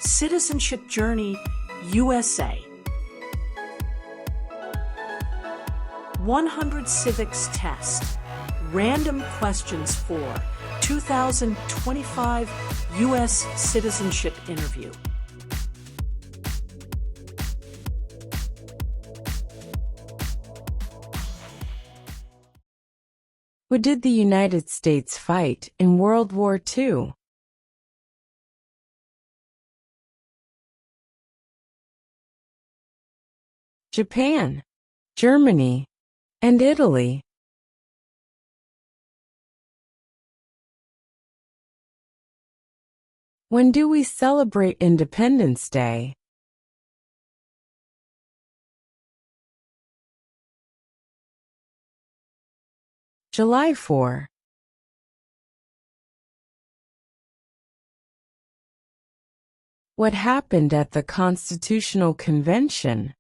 Citizenship Journey USA. 100 Civics Test. Random questions for 2025 U.S. Citizenship Interview. Who did the United States fight in World War II? Japan, Germany, and Italy. When do we celebrate Independence Day? July 4. What happened at the Constitutional Convention?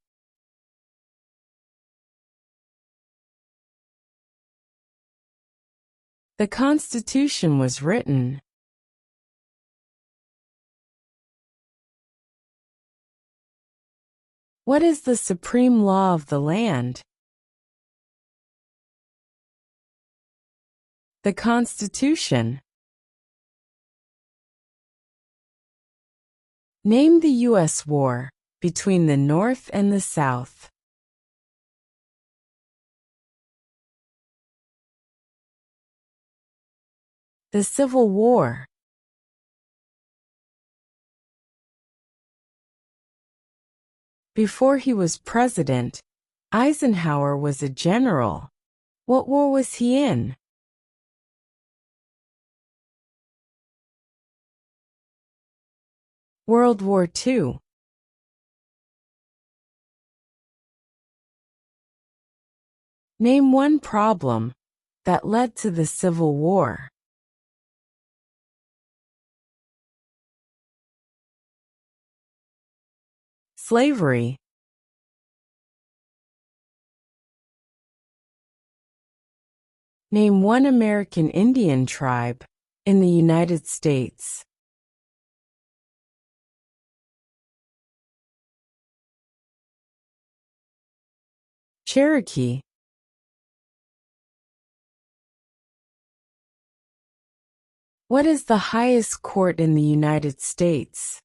The Constitution was written. What is the supreme law of the land? The Constitution. Name the U.S. war between the North and the South. The Civil War. Before he was president, Eisenhower was a general. What war was he in? World War II. Name one problem that led to the Civil War. Slavery. Name one American Indian tribe in the United States. Cherokee. What is the highest court in the United States?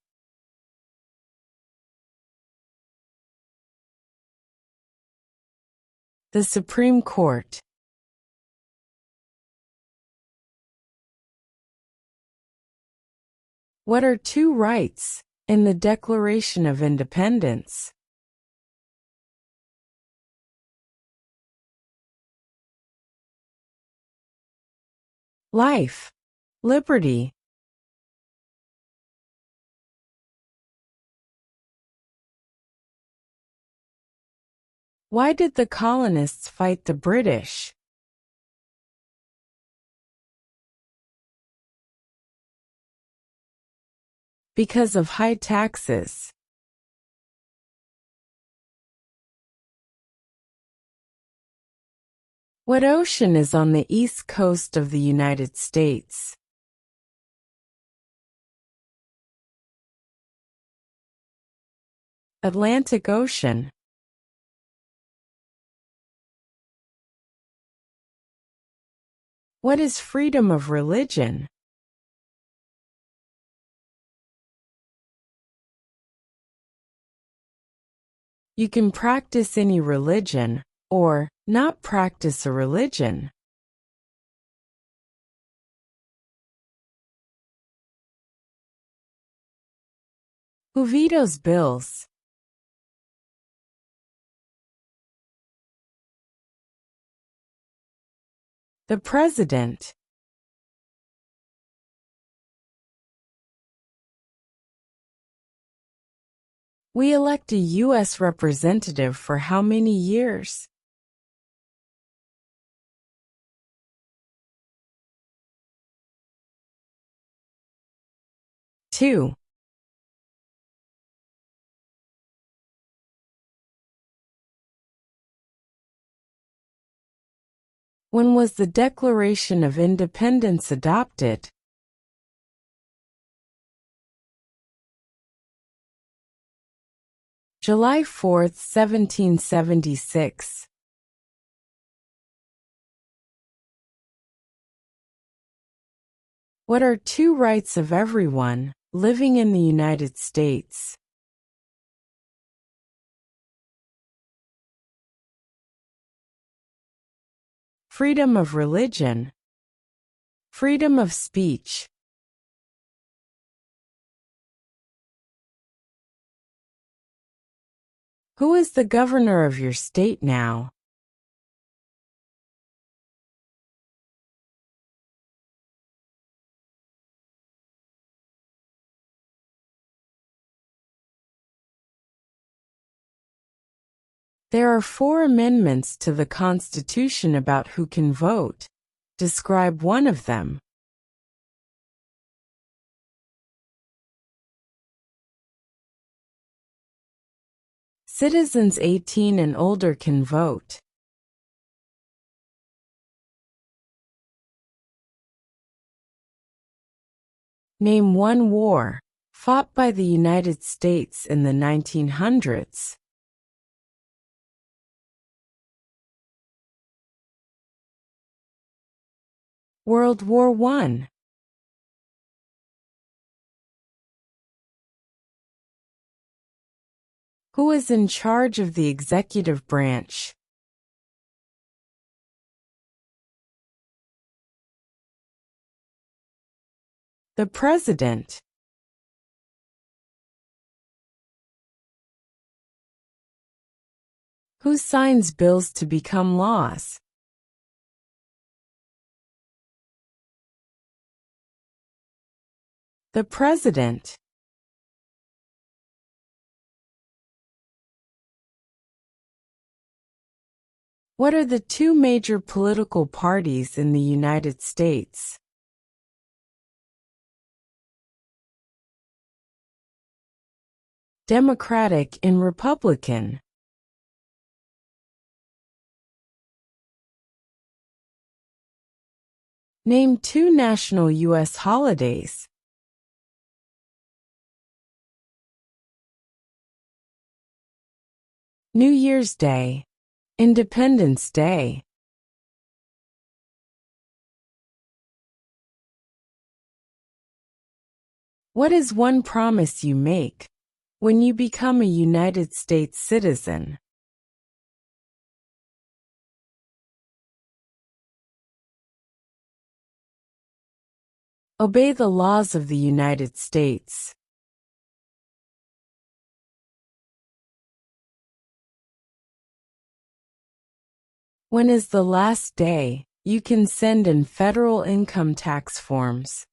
The Supreme Court. What are two rights in the Declaration of Independence? Life, liberty. Why did the colonists fight the British? Because of high taxes. What ocean is on the east coast of the United States? Atlantic Ocean. What is freedom of religion? You can practice any religion, or not practice a religion. Who vetoes bills? The President. We elect a U.S. representative for how many years? 2. When was the Declaration of Independence adopted? July 4, 1776. What are two rights of everyone living in the United States? Freedom of religion. Freedom of speech. Who is the governor of your state now? There are 4 amendments to the Constitution about who can vote. Describe one of them. Citizens 18 and older can vote. Name one war fought by the United States in the 1900s. World War I. Who is in charge of the executive branch? The President. Who signs bills to become laws? The President. What are the 2 major political parties in the United States? Democratic and Republican. Name 2 national U.S. holidays. New Year's Day. Independence Day. What is one promise you make when you become a United States citizen? Obey the laws of the United States. When is the last day you can send in federal income tax forms?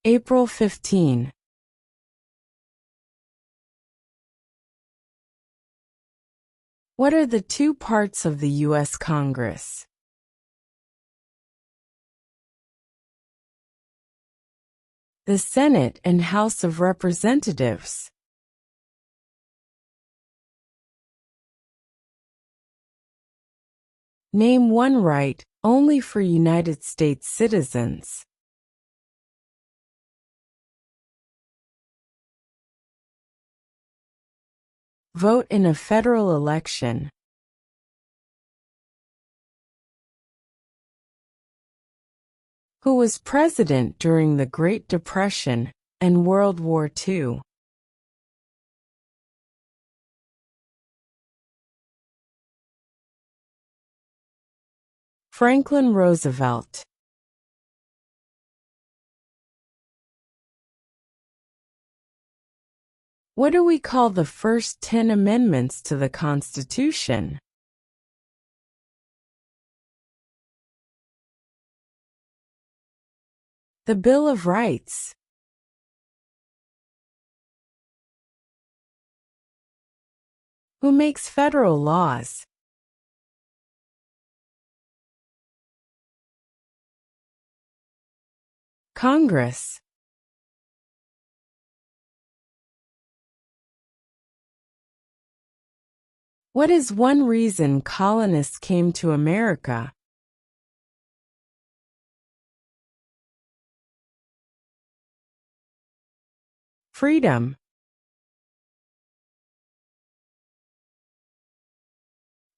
April 15. What are the 2 parts of the U.S. Congress? The Senate and House of Representatives. Name one right only for United States citizens. Vote in a federal election. Who was president during the Great Depression and World War II? Franklin Roosevelt. What do we call the first 10 amendments to the Constitution? The Bill of Rights. Who makes federal laws? Congress. What is one reason colonists came to America? Freedom.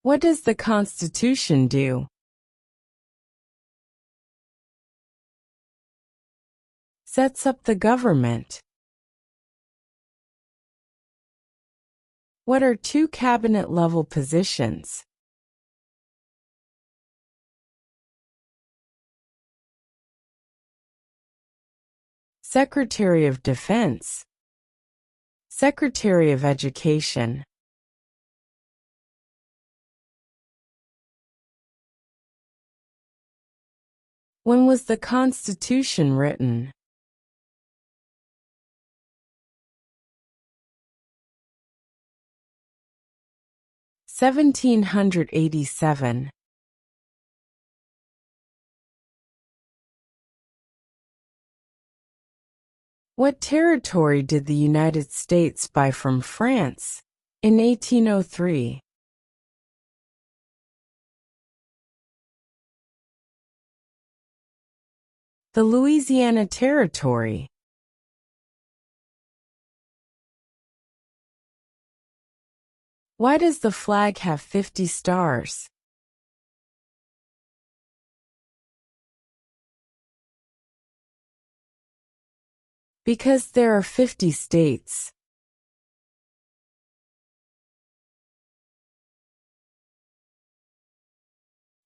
What does the Constitution do? Sets up the government. What are two cabinet-level positions? Secretary of Defense. Secretary of Education. When was the Constitution written? (1787). What territory did the United States buy from France in 1803? The Louisiana Territory. Why does the flag have 50 stars? Because there are 50 states.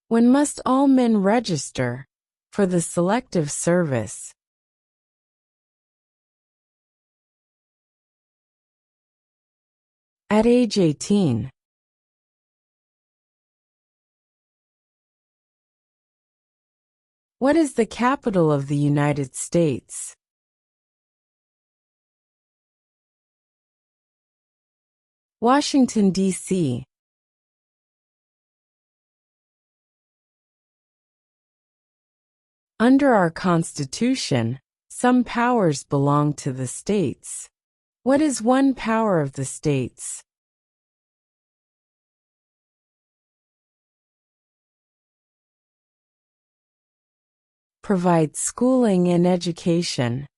When must all men register for the Selective Service? At age 18. What is the capital of the United States? Washington, D.C. Under our Constitution, some powers belong to the states. What is one power of the states? Provide schooling and education.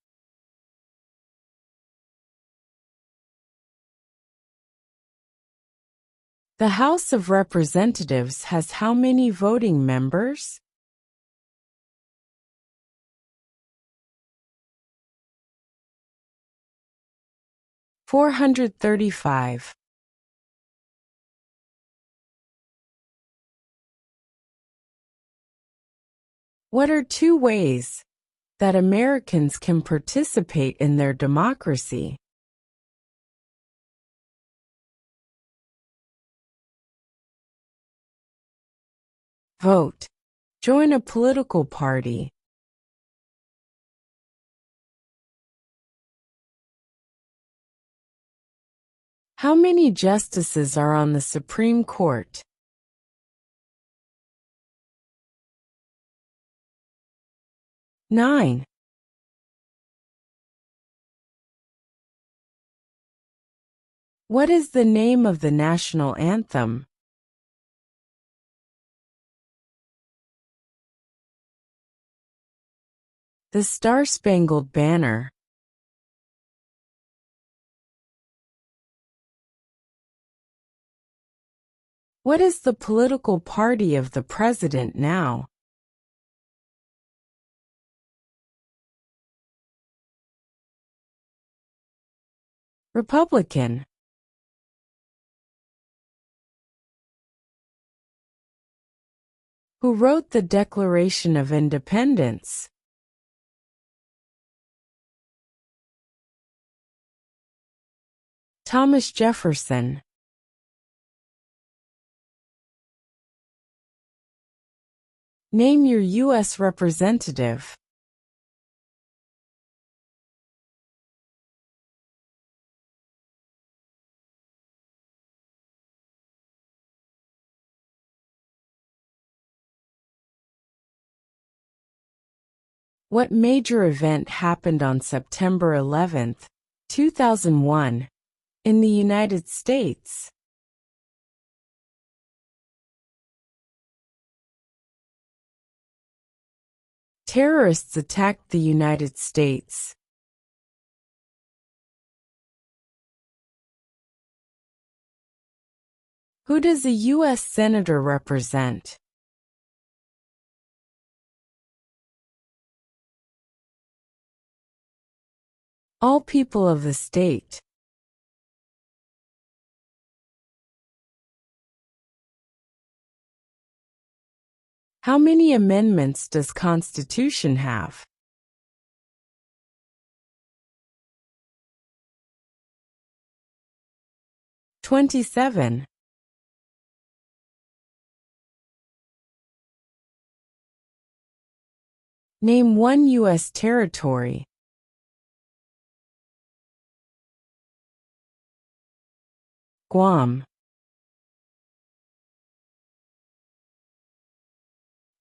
The House of Representatives has how many voting members? (435). What are two ways that Americans can participate in their democracy? Vote. Join a political party. How many justices are on the Supreme Court? 9. What is the name of the national anthem? The Star-Spangled Banner. What is the political party of the president now? Republican. Who wrote the Declaration of Independence? Thomas Jefferson. Name your U.S. representative. What major event happened on September 11, 2001, in the United States? Terrorists attacked the United States. Who does a U.S. Senator represent? All people of the state. How many amendments does Constitution have? 27. Name one U.S. territory. Guam.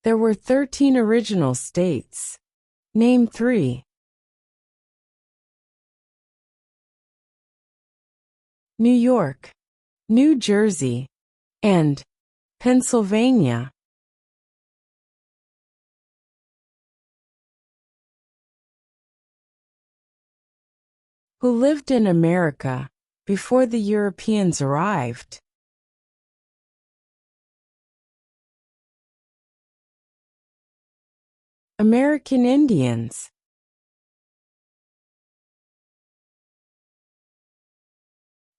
There were 13 original states. Name 3. New York, New Jersey, and Pennsylvania. Who lived in America before the Europeans arrived? American Indians.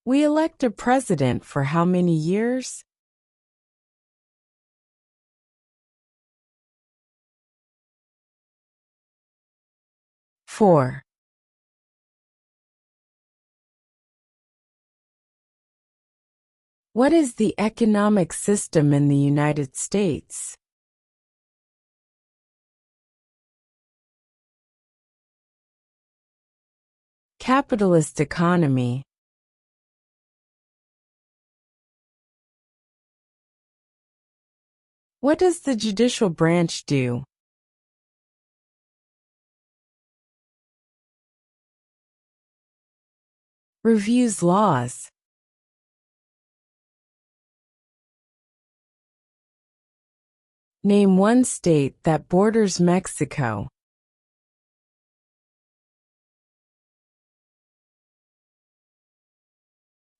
We elect a president for how many years? Four. What is the economic system in the United States? Capitalist economy. What does the judicial branch do? Reviews laws. Name one state that borders Mexico.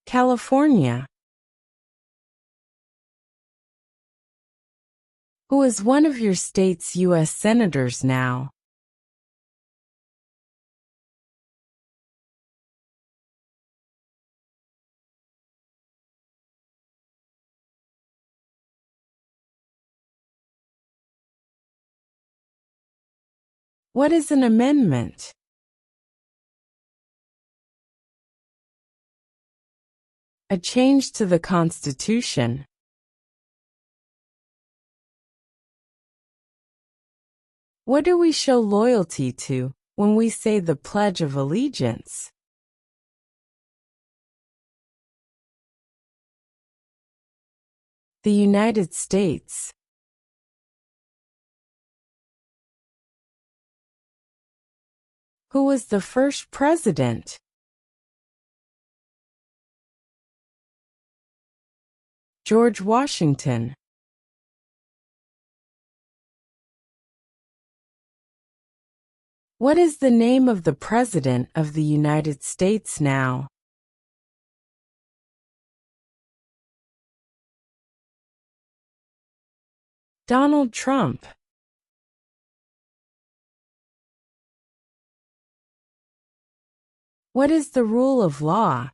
California. Who is one of your state's U.S. senators now? What is an amendment? A change to the Constitution. What do we show loyalty to when we say the Pledge of Allegiance? The United States. Who was the first president? George Washington. What is the name of the President of the United States now? Donald Trump. What is the rule of law?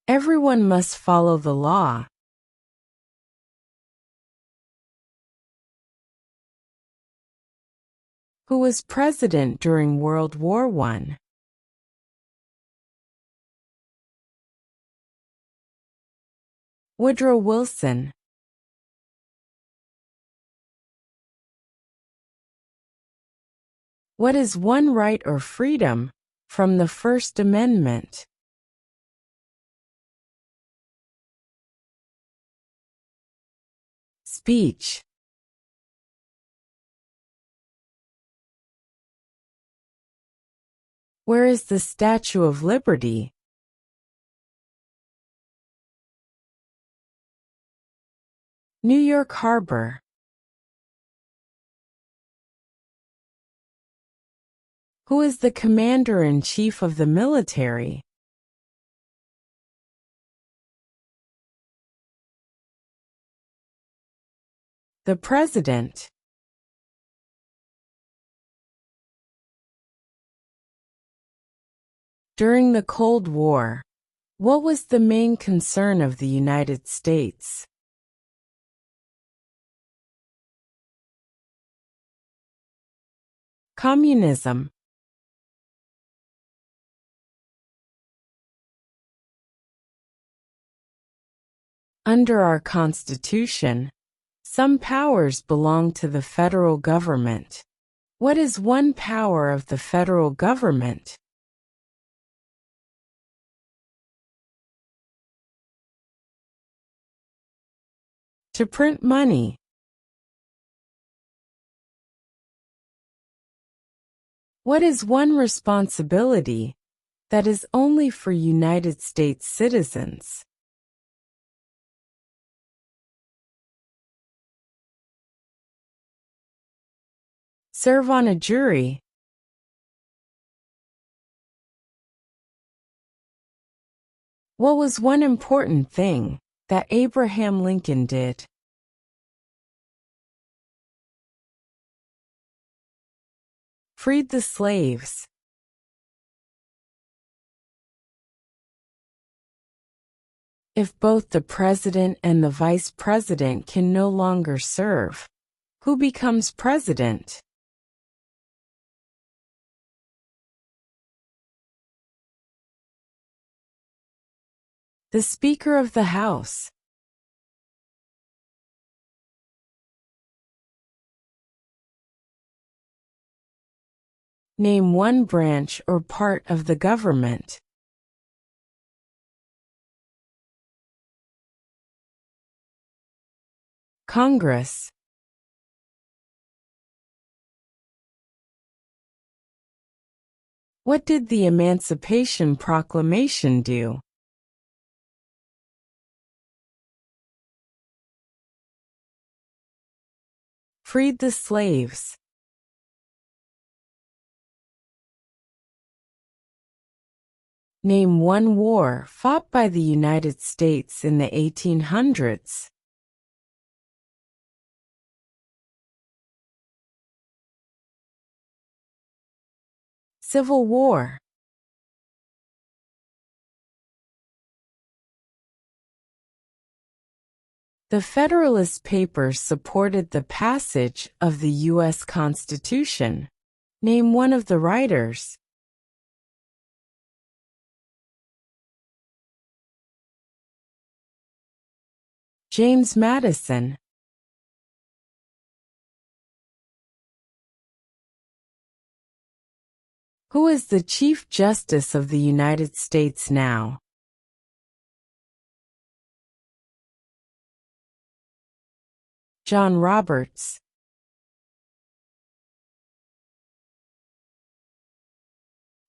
Everyone must follow the law. Who was president during World War I? Woodrow Wilson. What is one right or freedom from the First Amendment? Speech. Where is the Statue of Liberty? New York Harbor. Who is the commander-in-chief of the military? The president. During the Cold War, what was the main concern of the United States? Communism. Under our Constitution, some powers belong to the federal government. What is one power of the federal government? To print money. What is one responsibility that is only for United States citizens? Serve on a jury. What was one important thing that Abraham Lincoln did? Freed the slaves. If both the president and the vice president can no longer serve, who becomes president? The Speaker of the House. Name one branch or part of the government. Congress. What did the Emancipation Proclamation do? Freed the slaves. Name one war fought by the United States in the 1800s. Civil War. The Federalist Papers supported the passage of the U.S. Constitution. Name one of the writers. James Madison. Who is the Chief Justice of the United States now? John Roberts.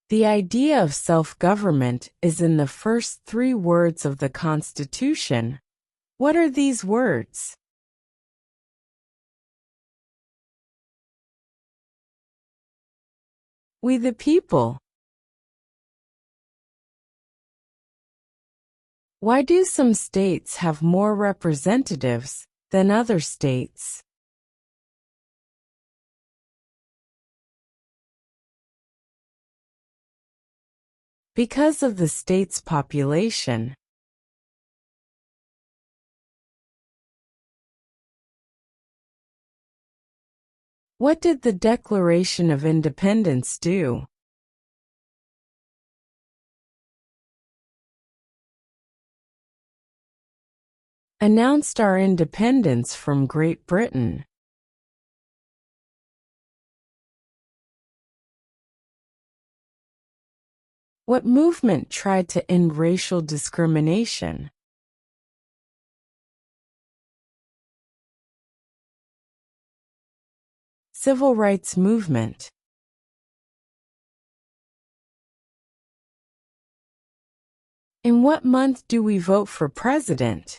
The idea of self-government is in the first 3 words of the Constitution. What are these words? We the people. Why do some states have more representatives than other states? Because of the state's population. What did the Declaration of Independence do? Announced our independence from Great Britain. What movement tried to end racial discrimination? Civil rights movement. In what month do we vote for president?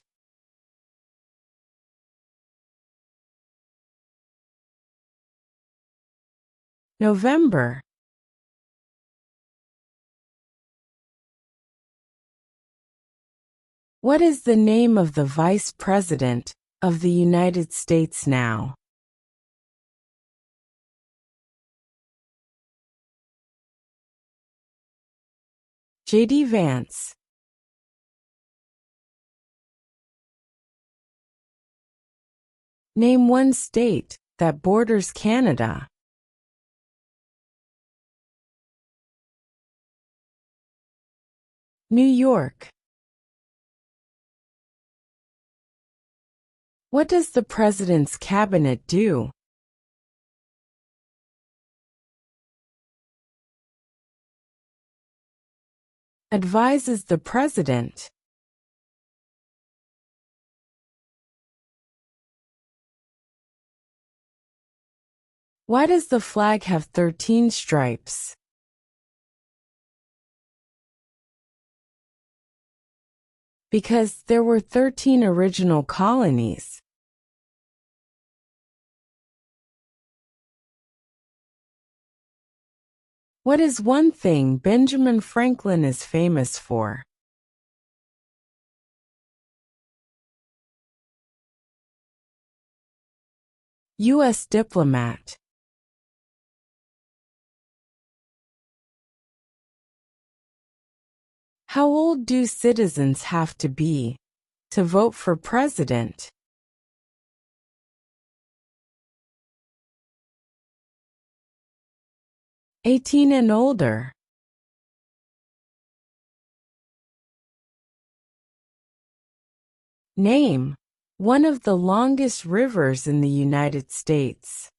November. What is the name of the Vice President of the United States now? J.D. Vance. Name one state that borders Canada. New York. What does the President's Cabinet do? Advises the President. Why does the flag have 13 stripes? Because there were 13 original colonies. What is one thing Benjamin Franklin is famous for? U.S. diplomat. How old do citizens have to be to vote for president? 18 and older. Name one of the longest rivers in the United States.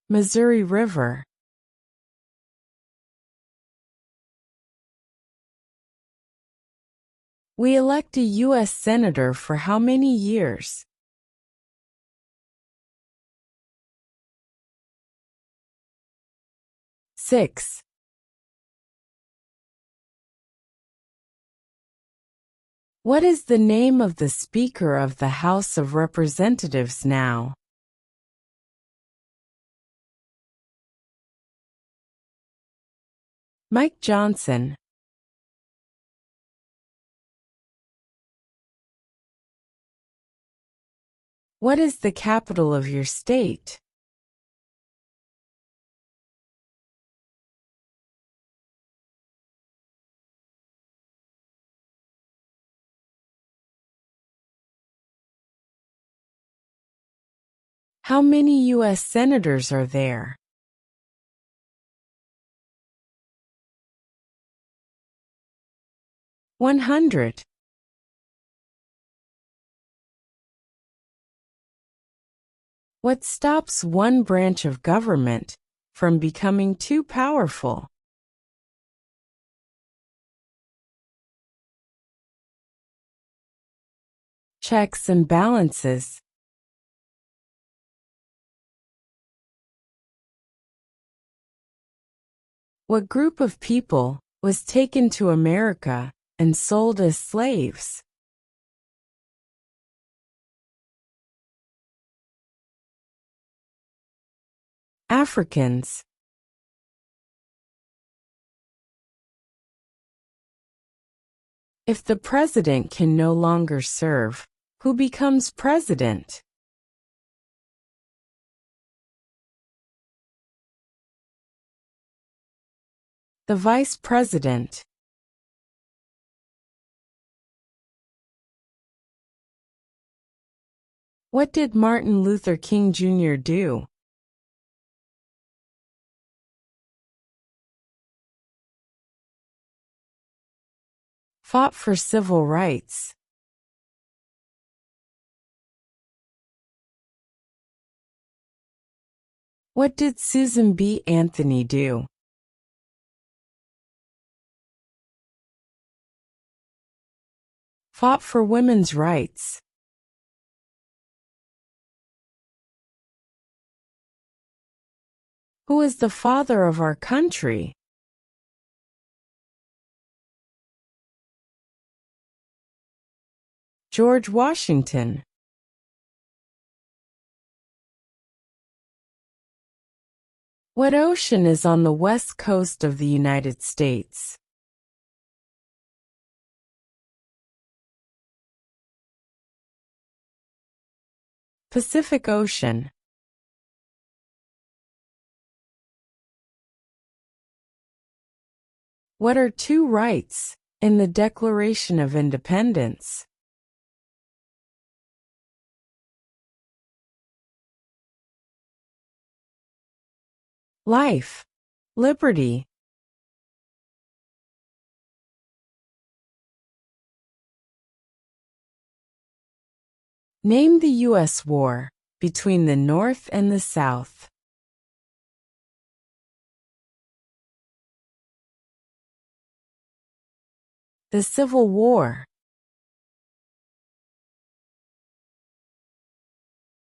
Missouri River. We elect a U.S. Senator for how many years? 6. What is the name of the Speaker of the House of Representatives now? Mike Johnson. What is the capital of your state? How many U.S. senators are there? 100. What stops one branch of government from becoming too powerful? Checks and balances. What group of people was taken to America and sold as slaves? Africans. If the president can no longer serve, who becomes president? The vice president. What did Martin Luther King Jr. do? Fought for civil rights. What did Susan B. Anthony do? Fought for women's rights. Who is the father of our country? George Washington. What ocean is on the west coast of the United States? Pacific Ocean. What are two rights in the Declaration of Independence? Life, liberty. Name the U.S. war between the North and the South. The Civil War.